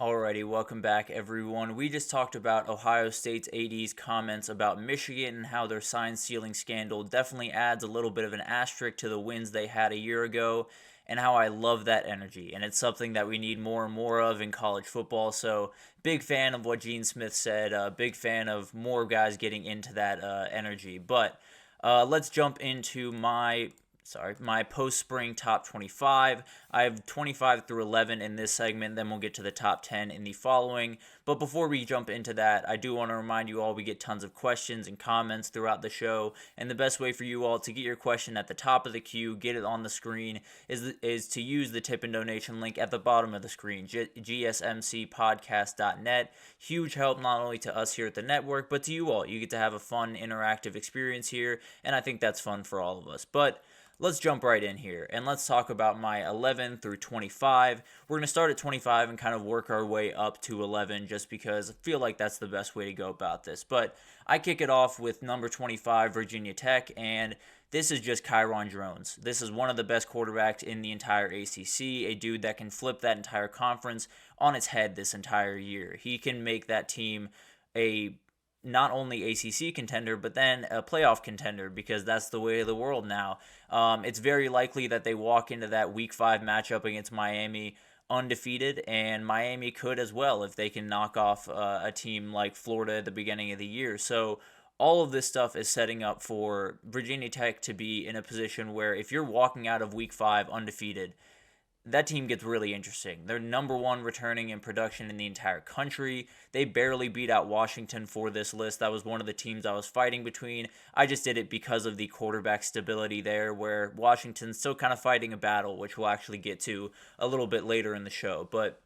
Alrighty, welcome back everyone. We just talked about Ohio State's AD's comments about Michigan and how their sign stealing scandal definitely adds a little bit of an asterisk to the wins they had a year ago, and how I love that energy. And it's something that we need more and more of in college football. So, big fan of what Gene Smith said, big fan of more guys getting into that energy. But let's jump into my post-spring top 25. I have 25 through 11 in this segment, then we'll get to the top 10 in the following. But before we jump into that, I do want to remind you all we get tons of questions and comments throughout the show, and the best way for you all to get your question at the top of the queue, get it on the screen, is to use the tip and donation link at the bottom of the screen, GSMCPodcast.net. Huge help not only to us here at the network, but to you all. You get to have a fun, interactive experience here, and I think that's fun for all of us. But let's jump right in here and let's talk about my 11 through 25. We're going to start at 25 and kind of work our way up to 11 just because I feel like that's the best way to go about this. But I kick it off with number 25, Virginia Tech, and this is just Kyron Drones. This is one of the best quarterbacks in the entire ACC, a dude that can flip that entire conference on its head this entire year. He can make that team a not only ACC contender, but then a playoff contender because that's the way of the world now. It's very likely that they walk into that Week 5 matchup against Miami undefeated, and Miami could as well if they can knock off a team like Florida at the beginning of the year. So all of this stuff is setting up for Virginia Tech to be in a position where if you're walking out of Week 5 undefeated, that team gets really interesting. They're number one returning in production in the entire country. They barely beat out Washington for this list. That was one of the teams I was fighting between. I just did it because of the quarterback stability there, where Washington's still kind of fighting a battle, which we'll actually get to a little bit later in the show. But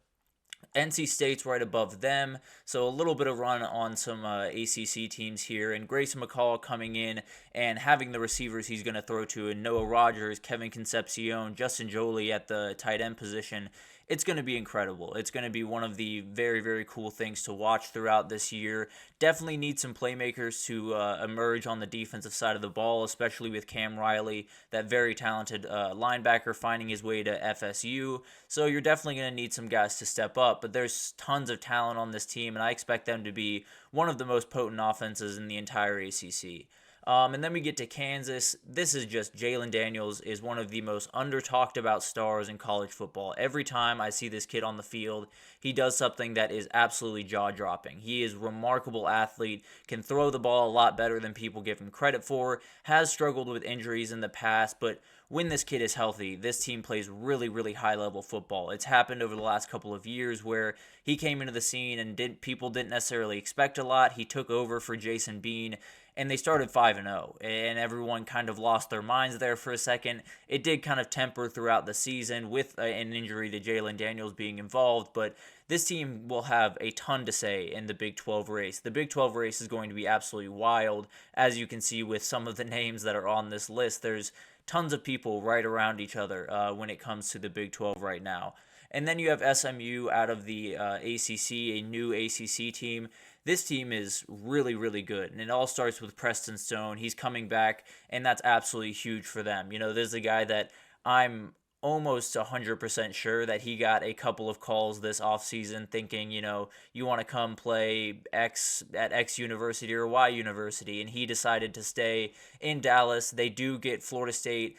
NC State's right above them, so a little bit of run on some ACC teams here, and Grayson McCall coming in and having the receivers he's going to throw to, and Noah Rogers, Kevin Concepcion, Justin Jolie at the tight end position. It's going to be incredible. It's going to be one of the very, very cool things to watch throughout this year. Definitely need some playmakers to emerge on the defensive side of the ball, especially with Cam Riley, that very talented linebacker finding his way to FSU. So you're definitely going to need some guys to step up, but there's tons of talent on this team, and I expect them to be one of the most potent offenses in the entire ACC. And then we get to Kansas. This is just Jalen Daniels is one of the most under-talked about stars in college football. Every time I see this kid on the field, he does something that is absolutely jaw-dropping. He is a remarkable athlete, can throw the ball a lot better than people give him credit for, has struggled with injuries in the past, but when this kid is healthy, this team plays really, really high-level football. It's happened over the last couple of years where he came into the scene and people didn't necessarily expect a lot. He took over for Jason Bean, and they started 5-0, and everyone kind of lost their minds there for a second. It did kind of temper throughout the season with an injury to Jalen Daniels being involved, but this team will have a ton to say in the Big 12 race. The Big 12 race is going to be absolutely wild, as you can see with some of the names that are on this list. There's tons of people right around each other when it comes to the Big 12 right now. And then you have SMU out of the ACC, a new ACC team. This team is really, really good, and it all starts with Preston Stone. He's coming back, and that's absolutely huge for them. You know, there's a guy that I'm almost 100% sure that he got a couple of calls this offseason thinking, you know, you want to come play X at X university or Y university, and he decided to stay in Dallas. They do get Florida State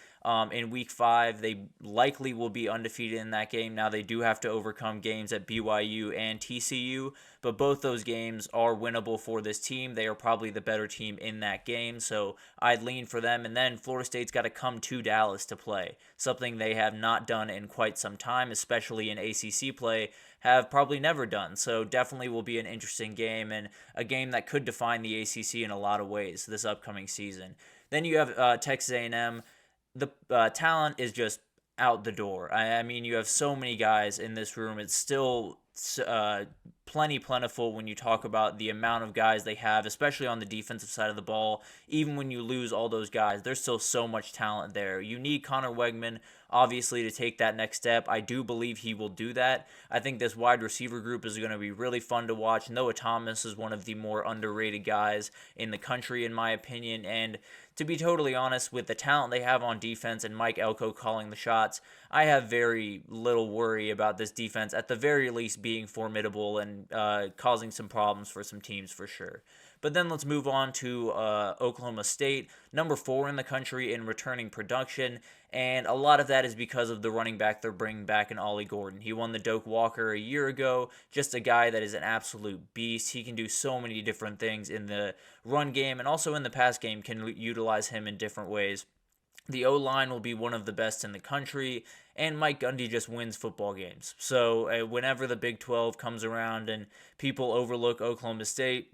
in Week 5. They likely will be undefeated in that game. Now, they do have to overcome games at BYU and TCU, but both those games are winnable for this team. They are probably the better team in that game, so I'd lean for them. And then Florida State's got to come to Dallas to play, something they have not done in quite some time, especially in ACC play, have probably never done. So definitely will be an interesting game, and a game that could define the ACC in a lot of ways this upcoming season. Then you have Texas A&M. The talent is just out the door. I mean, you have so many guys in this room. It's still plentiful when you talk about the amount of guys they have, especially on the defensive side of the ball. Even when you lose all those guys, there's still so much talent there. You need Connor Wegman obviously, to take that next step. I do believe he will do that. I think this wide receiver group is going to be really fun to watch. Noah Thomas is one of the more underrated guys in the country, in my opinion. And to be totally honest, with the talent they have on defense and Mike Elko calling the shots, I have very little worry about this defense, at the very least being formidable and causing some problems for some teams for sure. But then let's move on to Oklahoma State, number 4 in the country in returning production, and a lot of that is because of the running back they're bringing back in Ollie Gordon. He won the Doak Walker a year ago, just a guy that is an absolute beast. He can do so many different things in the run game and also in the pass game, can utilize him in different ways. The O-line will be one of the best in the country, and Mike Gundy just wins football games. So whenever the Big 12 comes around and people overlook Oklahoma State,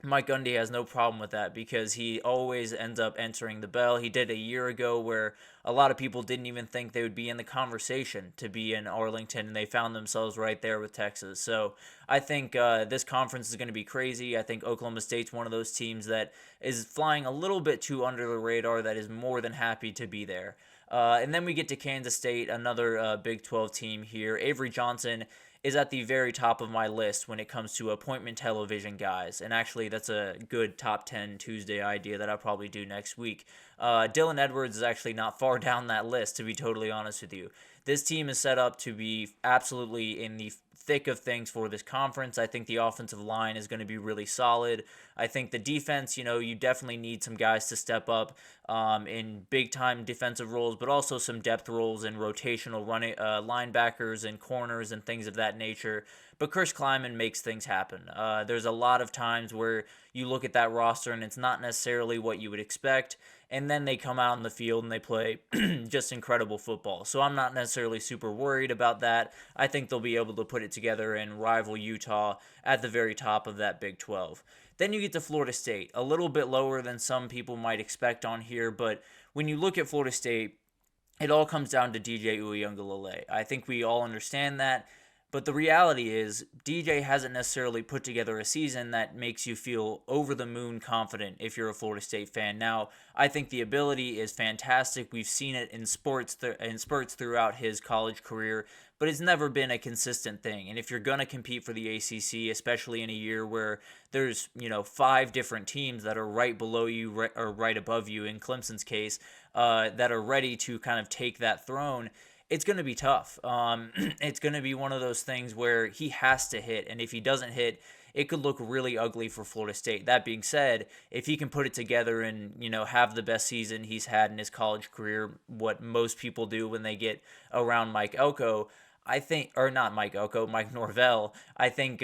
Mike Gundy has no problem with that because he always ends up answering the bell. He did a year ago where a lot of people didn't even think they would be in the conversation to be in Arlington, and they found themselves right there with Texas. So I think this conference is going to be crazy. I think Oklahoma State's one of those teams that is flying a little bit too under the radar, that is more than happy to be there. And then we get to Kansas State, another Big 12 team here. Avery Johnson is at the very top of my list when it comes to appointment television guys. And actually, that's a good top 10 Tuesday idea that I'll probably do next week. Dylan Edwards is actually not far down that list, to be totally honest with you. This team is set up to be absolutely in the thick of things for this conference. I think the offensive line is going to be really solid. I think the defense, you definitely need some guys to step up in big-time defensive roles, but also some depth roles and rotational running linebackers and corners and things of that nature. But Chris Kleiman makes things happen. There's a lot of times where you look at that roster and it's not necessarily what you would expect, and then they come out in the field and they play just incredible football. So I'm not necessarily super worried about that. I think they'll be able to put it together and rival Utah at the very top of that Big 12. Then you get to Florida State, a little bit lower than some people might expect on here, but when you look at Florida State, it all comes down to DJ Uiagalelei. I think we all understand that. But the reality is, DJ hasn't necessarily put together a season that makes you feel over the moon confident if you're a Florida State fan. Now, I think the ability is fantastic. We've seen it in spurts throughout his college career, but it's never been a consistent thing. And if you're going to compete for the ACC, especially in a year where there's, 5 different teams that are right below you or right above you, in Clemson's case, that are ready to kind of take that throne, it's going to be tough. It's going to be one of those things where he has to hit, and if he doesn't hit, it could look really ugly for Florida State. That being said, if he can put it together and, have the best season he's had in his college career, what most people do when they get around Mike Elko, Mike Norvell, I think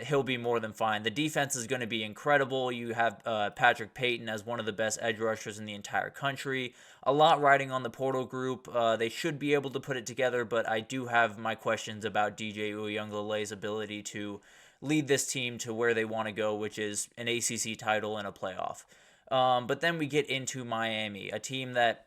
he'll be more than fine. The defense is going to be incredible. You have Patrick Payton as one of the best edge rushers in the entire country. A lot riding on the portal group. They should be able to put it together, but I do have my questions about DJ Uiagalelei's ability to lead this team to where they want to go, which is an ACC title and a playoff. But then we get into Miami, a team that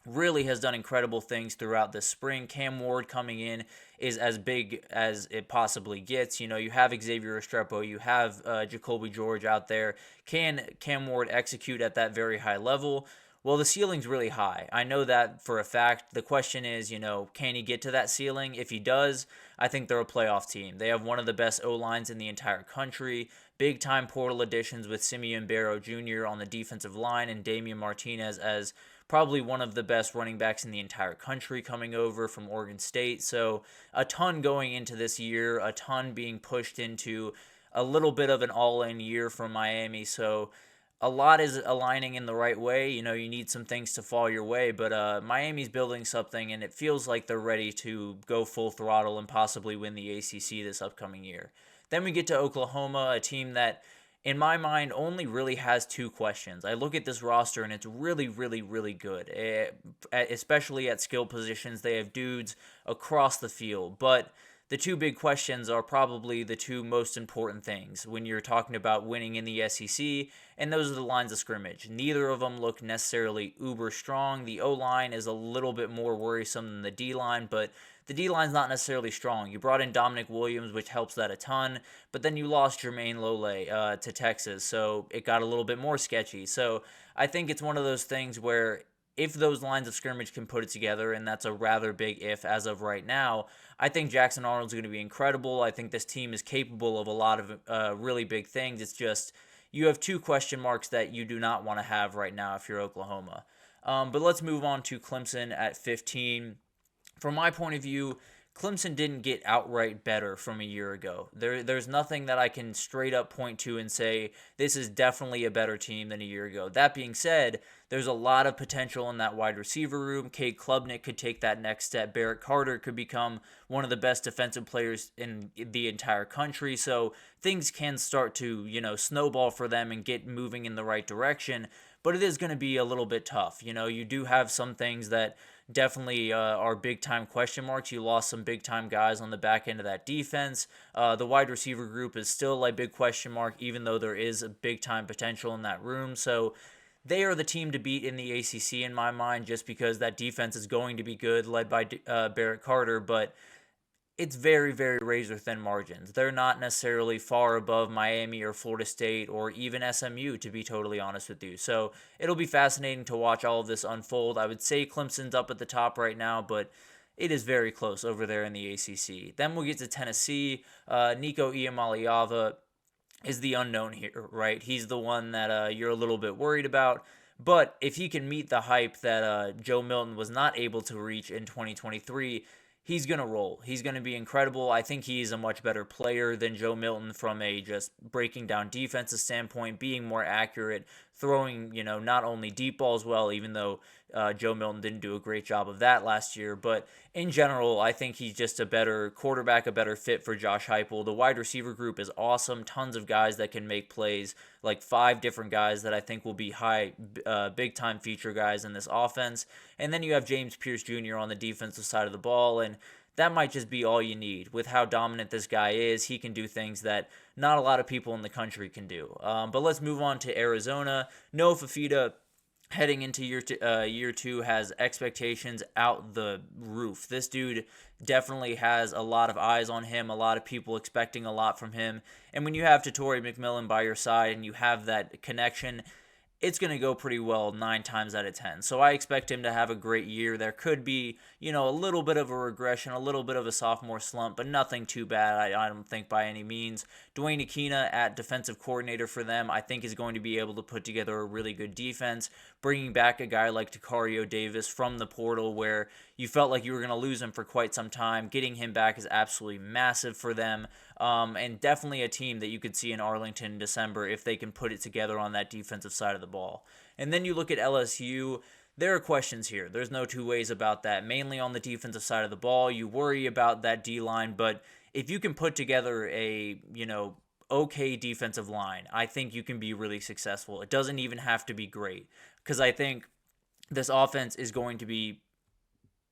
really has done incredible things throughout this spring. Cam Ward coming in is as big as it possibly gets. You have Xavier Restrepo, you have Jacoby George out there. Can Cam Ward execute at that very high level? Well, the ceiling's really high. I know that for a fact. The question is, can he get to that ceiling? If he does, I think they're a playoff team. They have one of the best O-lines in the entire country. Big-time portal additions with Simeon Barrow Jr. on the defensive line and Damian Martinez as probably one of the best running backs in the entire country coming over from Oregon State. So a ton going into this year, a ton being pushed into a little bit of an all-in year from Miami. So a lot is aligning in the right way. You need some things to fall your way, but Miami's building something, and it feels like they're ready to go full throttle and possibly win the ACC this upcoming year. Then we get to Oklahoma, a team that, in my mind, only really has 2 questions. I look at this roster, and it's really, really, really good, especially at skill positions. They have dudes across the field, but the 2 big questions are probably the 2 most important things when you're talking about winning in the SEC, and those are the lines of scrimmage. Neither of them look necessarily uber strong. The O-line is a little bit more worrisome than the D-line, but the D-line's not necessarily strong. You brought in Dominic Williams, which helps that a ton, but then you lost Jermaine Lole to Texas, so it got a little bit more sketchy. So I think it's one of those things where if those lines of scrimmage can put it together, and that's a rather big if as of right now, I think Jackson Arnold's going to be incredible. I think this team is capable of a lot of really big things. It's just you have two question marks that you do not want to have right now if you're Oklahoma. But let's move on to Clemson at 15. From my point of view, Clemson didn't get outright better from a year ago. There's nothing that I can straight up point to and say this is definitely a better team than a year ago. That being said, there's a lot of potential in that wide receiver room. Cade Klubnik could take that next step. Barrett Carter could become one of the best defensive players in the entire country. So things can start to, snowball for them and get moving in the right direction. But it is going to be a little bit tough. You do have some things that definitely are big time question marks. You lost some big time guys on the back end of that defense. The wide receiver group is still a big question mark, even though there is a big time potential in that room. So they are the team to beat in the ACC in my mind, just because that defense is going to be good, led by Barrett Carter. But it's very, very razor thin margins. They're not necessarily far above Miami or Florida State or even SMU, to be totally honest with you. So it'll be fascinating to watch all of this unfold. I would say Clemson's up at the top right now, but it is very close over there in the ACC. Then we'll get to Tennessee. Nico Iamaleava is the unknown here, right? He's the one that you're a little bit worried about. But if he can meet the hype that Joe Milton was not able to reach in 2023, he's going to roll. He's going to be incredible. I think he's a much better player than Joe Milton from a just breaking down defensive standpoint, being more accurate, throwing, not only deep balls well, even though Joe Milton didn't do a great job of that last year. But in general, I think he's just a better quarterback, a better fit for Josh Heupel. The wide receiver group is awesome. Tons of guys that can make plays, like 5 different guys that I think will be big time feature guys in this offense. And then you have James Pierce Jr. on the defensive side of the ball, and that might just be all you need. With how dominant this guy is, he can do things that not a lot of people in the country can do. But let's move on to Arizona. Noah Fifita, heading into year two, has expectations out the roof. This dude definitely has a lot of eyes on him, a lot of people expecting a lot from him. And when you have Torrey McMillan by your side and you have that connection, it's going to go pretty well 9 times out of 10. So I expect him to have a great year. There could be, a little bit of a regression, a little bit of a sophomore slump, but nothing too bad, I don't think, by any means. Dwayne Akina at defensive coordinator for them, I think, is going to be able to put together a really good defense, bringing back a guy like Takario Davis from the portal, where you felt like you were going to lose him for quite some time. Getting him back is absolutely massive for them. And definitely a team that you could see in Arlington in December if they can put it together on that defensive side of the ball. And then you look at LSU. There are questions here. There's no two ways about that. Mainly on the defensive side of the ball. You worry about that D-line, but if you can put together a, okay defensive line, I think you can be really successful. It doesn't even have to be great, because I think this offense is going to be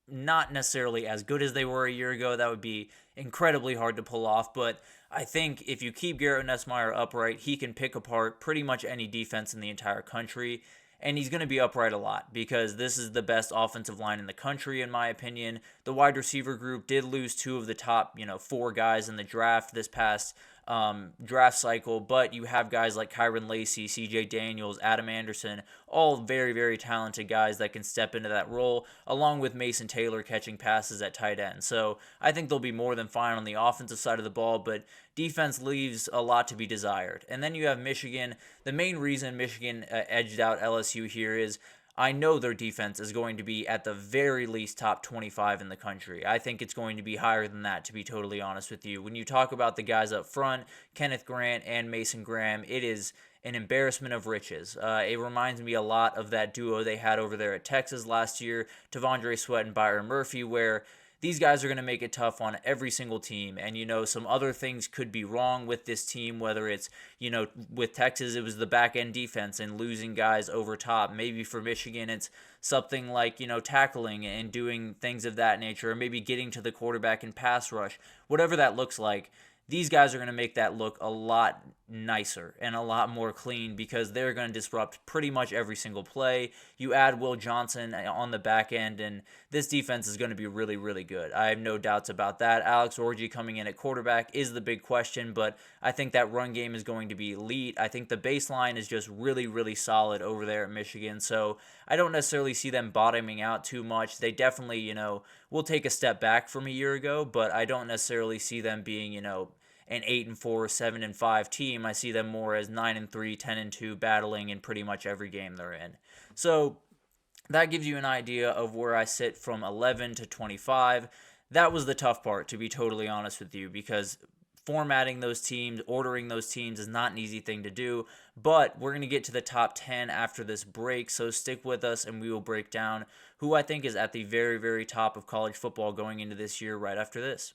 not necessarily as good as they were a year ago. That would be incredibly hard to pull off, but I think if you keep Garrett Nussmeier upright, he can pick apart pretty much any defense in the entire country, and he's going to be upright a lot because this is the best offensive line in the country, in my opinion. The wide receiver group did lose 2 of the top, 4 guys in the draft this past draft cycle, but you have guys like Kyron Lacey, CJ Daniels, Adam Anderson, all very, very talented guys that can step into that role, along with Mason Taylor catching passes at tight end. So I think they'll be more than fine on the offensive side of the ball, but defense leaves a lot to be desired. And then you have Michigan. The main reason Michigan edged out LSU here is I know their defense is going to be at the very least top 25 in the country. I think it's going to be higher than that, to be totally honest with you. When you talk about the guys up front, Kenneth Grant and Mason Graham, it is an embarrassment of riches. It reminds me a lot of that duo they had over there at Texas last year, Tavondre Sweat and Byron Murphy, where these guys are going to make it tough on every single team. And, some other things could be wrong with this team, whether it's, with Texas, it was the back end defense and losing guys over top. Maybe for Michigan, it's something like, tackling and doing things of that nature, or maybe getting to the quarterback in pass rush. Whatever that looks like, these guys are going to make that look a lot nicer and a lot more clean because they're going to disrupt pretty much every single play. You add Will Johnson on the back end, and this defense is going to be really, really good. I have no doubts about that. Alex Orji coming in at quarterback is the big question, but I think that run game is going to be elite. I think the baseline is just really, really solid over there at Michigan, so I don't necessarily see them bottoming out too much. They definitely, will take a step back from a year ago, but I don't necessarily see them being, an 8-4, 7-5 team. I see them more as 9-3, 10-2, battling in pretty much every game they're in. So that gives you an idea of where I sit from 11 to 25. That was the tough part, to be totally honest with you, because formatting those teams, ordering those teams is not an easy thing to do, but we're going to get to the top 10 after this break, so stick with us and we will break down who I think is at the very, very top of college football going into this year right after this.